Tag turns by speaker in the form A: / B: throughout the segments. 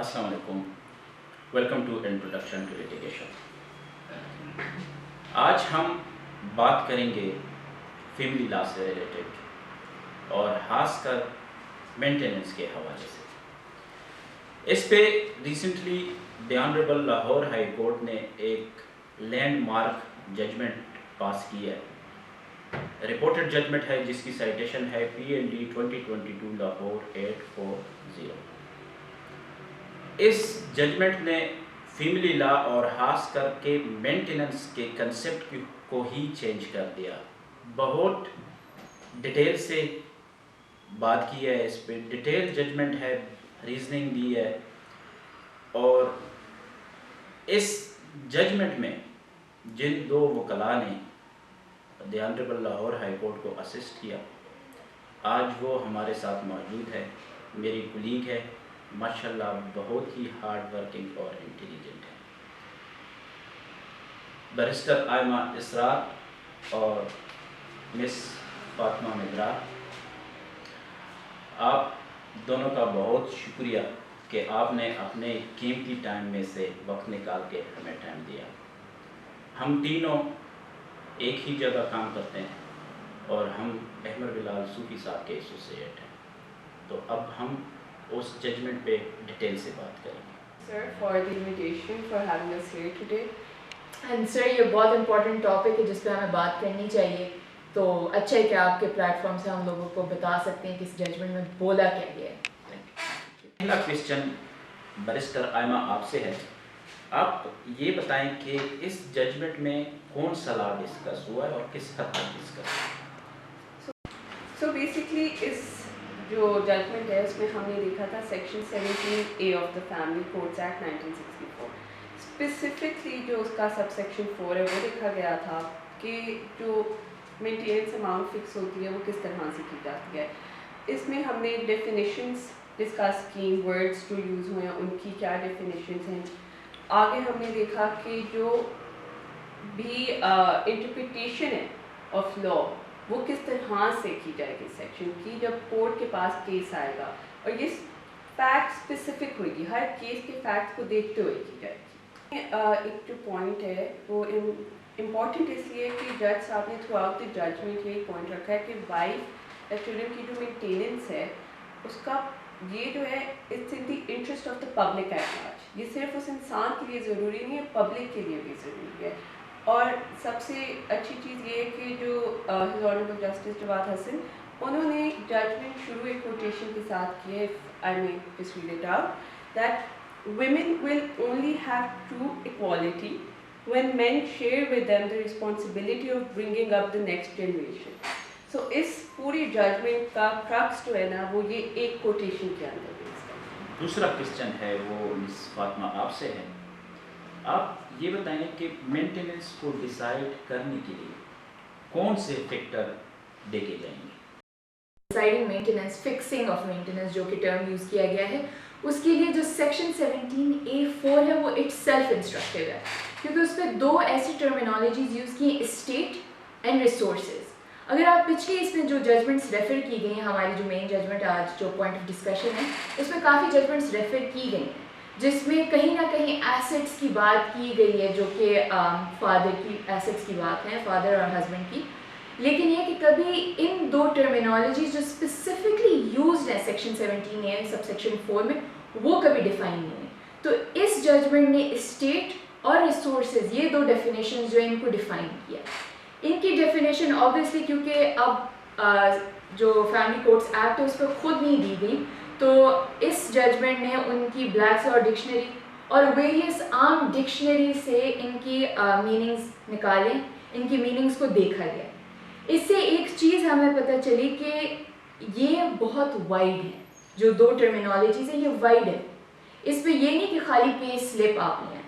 A: السلام علیکم. Welcome to introduction to litigation. آج ہم بات کریں گے فیملی لا سے ریلیٹڈ اور خاص کر مینٹیننس کے حوالے سے. اس پہ ریسنٹلی دی آنریبل لاہور ہائی کورٹ نے ایک لینڈ مارک ججمنٹ پاس کی ہے. رپورٹڈ ججمنٹ ہے جس کی سائٹیشن ہے PLD 2022 لاہور 840. اس ججمنٹ نے فیملی لا اور خاص کر کے مینٹیننس کے کنسیپٹ کو ہی چینج کر دیا. بہت ڈیٹیل سے بات کی ہے, اس پہ ڈیٹیل ججمنٹ ہے, ریزننگ دی ہے. اور اس ججمنٹ میں جن دو وکلاء نے دی آنریبل لاہور ہائی کورٹ کو اسسٹ کیا, آج وہ ہمارے ساتھ موجود ہے. میری کولیگ ہے, ماشاءاللہ بہت ہی ہارڈ ورکنگ اور انٹیلیجنٹ ہے, بیرسٹر آئمہ اسرار اور مس فاطمہ مدرا. آپ دونوں کا بہت شکریہ کہ آپ نے اپنے قیمتی ٹائم میں سے وقت نکال کے ہمیں ٹائم دیا. ہم تینوں ایک ہی جگہ کام کرتے ہیں اور ہم احمد بلال صوفی صاحب کے ایسوسیٹ ہیں. تو اب ہم اس ججمنٹ پہ ڈیٹیل سے بات کریں گے.
B: Sir, for the invitation, for having us here today. And sir, یہ بہت امپورٹنٹ ٹاپک ہے جس پہ ہمیں بات کرنی چاہیے, تو اچھا ہے کہ آپ کے پلیٹ فارم سے ہم لوگوں کو بتا سکتے ہیں کہ اس ججمنٹ میں بولا کیا گیا ہے.
A: پہلا کویسچن بیرسٹر آئمہ آپ سے ہے. آپ یہ بتائیں کہ اس ججمنٹ میں کون سا لا ڈسکس ہوا ہے اور کس حد تک ڈسکس ہوا؟
B: So basically اس جو ججمنٹ ہے اس میں ہم نے دیکھا تھا section 17A of the family codes act 1964. Specifically جو اس کا سب سیکشن 4 ہے وہ دیکھا گیا تھا کہ جو مینٹیننس اماؤنٹ فکس ہوتی ہے وہ کس طرح سے کی جاتی ہے. اس میں ہم نے ڈیفینیشنس ڈسکس کی, ورڈس جو یوز ہوئے ہیں ان کی کیا ڈیفینیشنس ہیں. آگے ہم نے دیکھا کہ جو بھی انٹرپریٹیشن ہے آف لا وہ کس طرح سے کی جائے گی سیکشن کی جب کورٹ کے پاس کیس آئے گا, اور یہ فیکٹ اسپیسیفک ہوئے گی, ہر کیس کے فیکٹ کو دیکھتے ہوئے کی جائے گی. ایک جو پوائنٹ ہے وہ امپورٹنٹ اس لیے کہ جج صاحب نے تھرو آؤٹ دی ججمنٹ یہ پوائنٹ رکھا ہے کہ وائف یا چلڈرن کی جو مینٹیننس ہے اس کا یہ جو ہے it's in the interest of the public at large. یہ صرف اس انسان کے لیے ضروری نہیں ہے, پبلک کے لیے بھی ضروری ہے. اور سب سے اچھی چیز یہ ہے کہ جو ہز آنریبل جسٹس جواد حسن انہوں نے ججمنٹ شروع ایک کوٹیشن کے ساتھ کی ہے, I may just read it out, that women will only have true equality when men share with them the responsibility of bringing up the next generation. So اس پوری judgment کا کرکس جو ہے نا وہ یہ ایک کوٹیشن کے اندر ہے.
A: دوسرا کویسچن ہے وہ مس فاطمہ آپ سے ہے. آپ یہ بتائیں کہ مینٹیننس کو ڈیسائیڈ کرنے کے لیے کون سے فیکٹر دیکھے جائیں گے؟
B: ڈیسائیڈنگ مینٹیننس, فکسنگ آف مینٹیننس جو کہ ٹرم یوز کیا گیا ہے, اس کے لیے جو سیکشن 17A4 ہے وہ اٹ سیلف انسٹرکٹیو ہے, کیونکہ اس پہ دو ایسی ٹرمینالوجیز یوز کی ہیں, اسٹیٹ اینڈ ریسورسز. اگر آپ پچھلی اس میں جو ججمنٹس ریفر کی گئی ہیں, ہماری جو مین ججمنٹ آج جو پوائنٹ آف ڈسکشن ہے اس میں کافی ججمنٹس ریفر کی گئی ہیں جس میں کہیں نہ کہیں ایسٹس کی بات کی گئی ہے جو کہ فادر کی ایسٹس کی بات ہے, فادر اور ہسبینڈ کی. لیکن یہ کہ کبھی ان دو ٹرمینالوجیز جو اسپیسیفکلی یوزڈ ہیں سیکشن 17A سب سیکشن 4 میں وہ کبھی ڈیفائن نہیں ہوئی. تو اس ججمنٹ نے اسٹیٹ اور ریسورسز یہ دو ڈیفینیشنز جو ان کو ڈیفائن کیا. ان کی ڈیفینیشن آبویسلی کیونکہ اب جو فیملی کورٹس ایکٹ ہے اس پہ خود نہیں دی گئی, تو اس ججمنٹ نے ان کی بلیکس اور ڈکشنری اور ویریس عام ڈکشنری سے ان کی میننگز نکالیں, ان کی میننگز کو دیکھا گیا. اس سے ایک چیز ہمیں پتہ چلی کہ یہ بہت وائڈ ہے, جو دو ٹرمینالوجیز ہیں یہ وائڈ ہے. اس پہ یہ نہیں کہ خالی پے سلپ آپ لیں,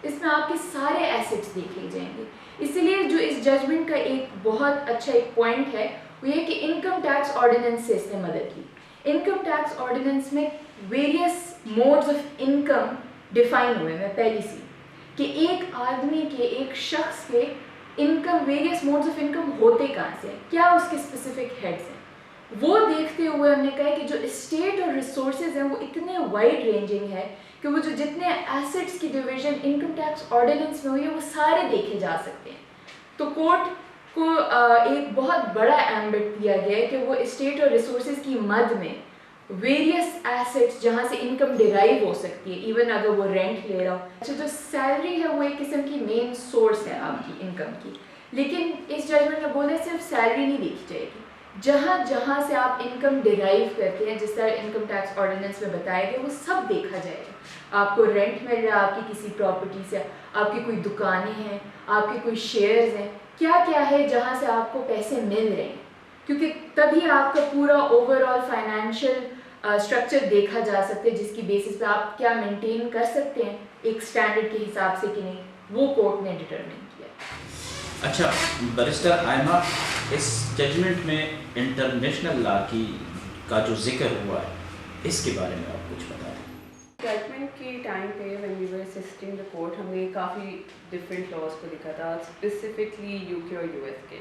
B: اس میں آپ کے سارے ایسٹس دیکھے جائیں گے. اس لیے جو اس ججمنٹ کا ایک بہت اچھا ایک پوائنٹ ہے وہ یہ کہ انکم ٹیکس آرڈیننس سے اس نے مدد کی. انکم ٹیکس آرڈیننس میں various modes of income define ہوئے ہیں پہلی سی, کہ ایک آدمی کے, ایک شخص کے income, various modes of income ہوتے کہاں سے, کیا اس کے اسپیسیفک ہیڈس ہیں. وہ دیکھتے ہوئے ہم نے کہا کہ جو اسٹیٹ اور ریسورسز ہیں وہ اتنے وائڈ رینجنگ ہے کہ وہ جو جتنے ایسٹس کی ڈویژن انکم ٹیکس آرڈیننس میں ہوئی ہے وہ سارے دیکھے جا سکتے ہیں. تو کورٹ کو ایک بہت بڑا ایمبٹ دیا گیا ہے کہ وہ اسٹیٹ اور ریسورسز کی مد میں ویریس ایسٹس جہاں سے انکم ڈیرائیو ہو سکتی ہے ایون اگر وہ رینٹ لے رہا ہو. اچھا جو سیلری ہے وہ ایک قسم کی مین سورس ہے آپ کی انکم کی, لیکن اس ججمنٹ میں بولے صرف سیلری نہیں دیکھی جائے گی, جہاں جہاں سے آپ انکم ڈیرائیو کرتے ہیں جس طرح انکم ٹیکس آرڈیننس میں بتایا گیا وہ سب دیکھا جائے گا. آپ کو رینٹ مل رہا ہے آپ کی کسی پراپرٹی سے, آپ کی کوئی دکانیں ہیں, آپ کے کوئی شیئرز ہیں, کیا کیا ہے جہاں سے آپ کو پیسے مل رہے ہیں, کیونکہ تبھی آپ کا پورا اوور آل فائنینشیل اسٹرکچر دیکھا جا سکتا ہے جس کی بیسس پہ آپ کیا مینٹین کر سکتے ہیں ایک اسٹینڈرڈ کے حساب سے کہ نہیں, وہ کورٹ نے ڈٹرمن کیا.
A: اچھا بیرسٹر آئمہ, اس ججمنٹ میں انٹرنیشنل لا کا جو ذکر ہوا ہے اس کے بارے میں آپ کچھ بتا دیں.
C: ججمنٹ کے ٹائم پہ when we were assisting the court ہم نے کافی ڈفرینٹ لاز کو لکھا تھا, اسپیسیفکلی یو کے اور یو ایس کے.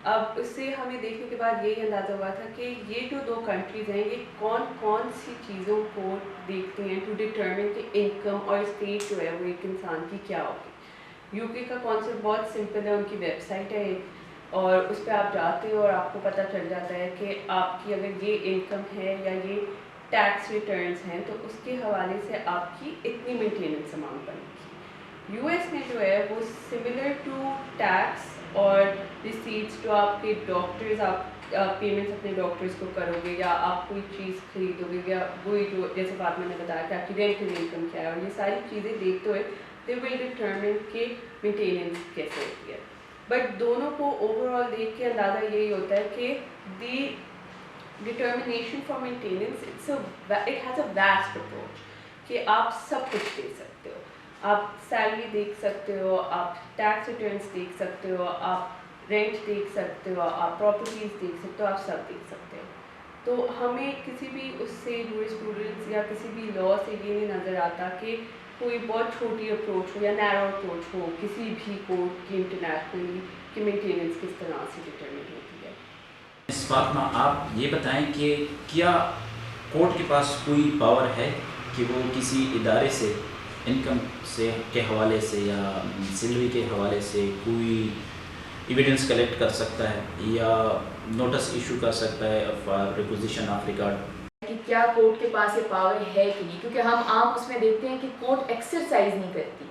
C: اب اس سے ہمیں دیکھنے کے بعد یہی اندازہ ہوا تھا کہ یہ جو دو کنٹریز ہیں یہ کون کون سی چیزوں کو دیکھتی ہیں ٹو ڈٹرمن کہ انکم اور اسٹیٹ جو ہے وہ ایک انسان کی کیا ہوگی. یو کے کا کانسیپٹ بہت سمپل ہے, ان کی ویب سائٹ ہے ایک اور اس پہ آپ جاتے ہو اور آپ کو پتہ چل جاتا ہے کہ آپ کی اگر یہ انکم ہے یا یہ ٹیکس ریٹرنز ہیں تو اس کے حوالے سے آپ کی اتنی مینٹیننس اماؤنٹ بنے گی. یو ایس میں جو ہے وہ سملر ٹو ٹیکس اور ریسیٹس جو آپ کے ڈاکٹرز آپ پیمنٹس اپنے ڈاکٹرز کو کرو گے یا آپ کوئی چیز خریدو گے یا وہی جو جیسے فاطمہ نے بتایا کہ آپ کی رینٹ انکم کیا ہے, اور یہ ساری چیزیں دیکھتے ہوئے دے ول ڈٹرمن کہ مینٹیننس کیسے ہوتی ہے. بٹ دونوں کو اوور آل دیکھ کے اندازہ یہی ہوتا ہے کہ دی determination for maintenance it has a vast approach کہ آپ سب کچھ دیکھ سکتے ہو, آپ سیلری دیکھ سکتے ہو, آپ ٹیکس ریٹرنس دیکھ سکتے ہو, آپ رینٹ دیکھ سکتے ہو, آپ پراپرٹیز دیکھ سکتے ہو, آپ سب دیکھ سکتے ہو. تو ہمیں کسی بھی اس سے جورسپروڈنس یا کسی بھی لا سے یہ نہیں نظر آتا کہ کوئی بہت چھوٹی اپروچ ہو یا نیرو اپروچ ہو کسی بھی کورٹ کی انٹرنیشنلی کہ مینٹیننس کس طرح سے ڈٹرمن ہوتی ہے.
A: فاطمہ آپ یہ بتائیں کہ کیا کورٹ کے پاس کوئی پاور ہے کہ وہ کسی ادارے سے انکم سے کے حوالے سے یا سیلری کے حوالے سے کوئی ایویڈنس کلیکٹ کر سکتا ہے یا نوٹس ایشو کر سکتا ہے فار ریکوزیشن آف ریکارڈ؟
B: کہ کیا کورٹ کے پاس یہ پاور ہے کہ نہیں, کیونکہ ہم عام اس میں دیکھتے ہیں کہ کورٹ ایکسرسائز نہیں کرتی,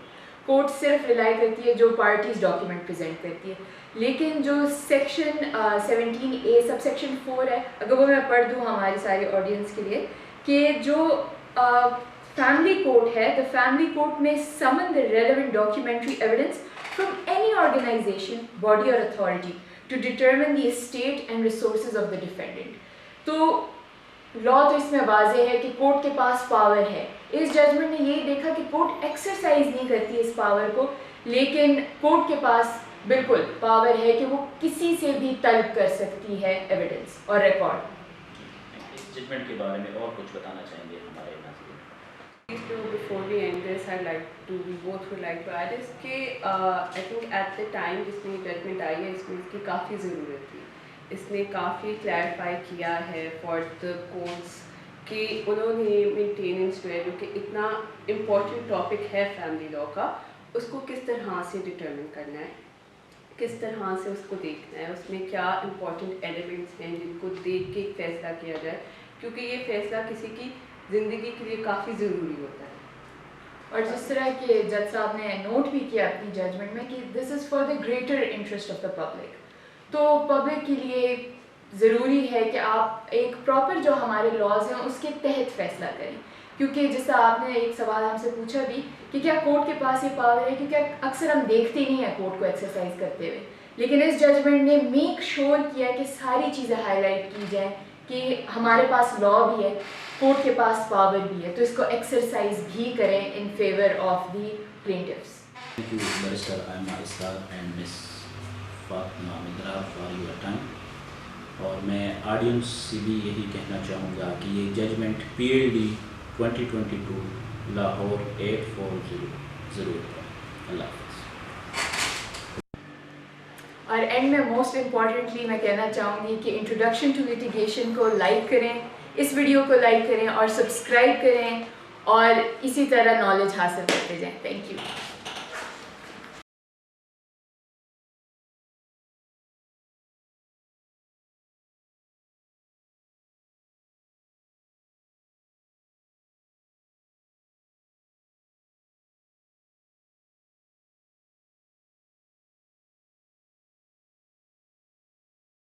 B: کورٹ صرف ریلائی کرتی ہے جو پارٹیز ڈاکیومنٹ پریزنٹ کرتی ہے. لیکن جو سیکشن 17A سب سیکشن 4 ہے, اگر وہ میں پڑھ دوں ہماری ساری آڈینس کے لیے, کہ جو فیملی کورٹ ہے, دا فیملی کورٹ میں summon the relevant documentary evidence from any organisation body or authority to determine the state and resources of the defendant. تو لا تو اس میں واضح ہے کہ کورٹ کے پاس پاور ہے. اس ججمنٹ نے یہی دیکھا کہ کورٹ ایکسرسائز نہیں کرتی اس پاور کو, لیکن کورٹ کے پاس بالکل پاور ہے کہ وہ کسی سے بھی طلب کر سکتی ہے ایویڈنس اور ریکارڈ.
A: اس ججمنٹ کے بارے میں اور کچھ بتانا چاہیں گے ہمارے ناظرین؟
C: Before we end this, we both would like to add is کہ I think at the time جس میں ججمنٹ آئی ہے اس میں اس کی کافی ضرورت تھی. اس نے کافی کلیریفائی کیا ہے فار دا کورٹس کہ انہوں نے مینٹیننس جو ہے جو کہ اتنا امپورٹنٹ ٹاپک ہے فیملی لا کا, اس کو کس طرح سے ڈٹرمن کرنا ہے, کس طرح سے اس کو دیکھنا ہے, اس میں کیا امپورٹنٹ ایلیمنٹس ہیں جن کو دیکھ کے ایک فیصلہ کیا جائے, کیونکہ یہ فیصلہ کسی کی زندگی کے لیے کافی ضروری ہوتا ہے.
B: اور جس طرح کہ جج صاحب نے نوٹ بھی کیا اپنی ججمنٹ میں کہ this is for the greater interest of the public, تو پبلک کے لیے ضروری ہے کہ آپ ایک پراپر جو ہمارے لاز ہیں اس کے تحت فیصلہ کریں. کیونکہ جس طرح آپ نے ایک سوال ہم سے پوچھا بھی کہ کیا کورٹ کے پاس یہ پاور ہے, کیونکہ اکثر ہم دیکھتے نہیں ہیں کورٹ کو ایکسرسائز کرتے ہوئے, لیکن اس ججمنٹ نے میک شور کیا کہ ساری چیزیں ہائی لائٹ کی جائیں کہ ہمارے پاس لا بھی ہے, کورٹ کے پاس پاور بھی ہے, تو اس کو ایکسرسائز بھی کریں in favour of the plaintiffs.
A: Thank you, Barrister Aima Israr and Miss Fatma Midrar for your time. اور میں آڈینس سے بھی یہی کہنا چاہوں گا کہ یہ ججمنٹ PLD 2022 لاہور 840 ضرور ہے. اللہ حافظ.
B: اور اینڈ میں موسٹ امپورٹنٹلی میں کہنا چاہوں گی کہ انٹروڈکشن ٹو لیٹیگیشن کو لائک کریں، اس ویڈیو کو لائک کریں اور سبسکرائب کریں اور اسی طرح نالج حاصل کرتے جائیں. Thank you.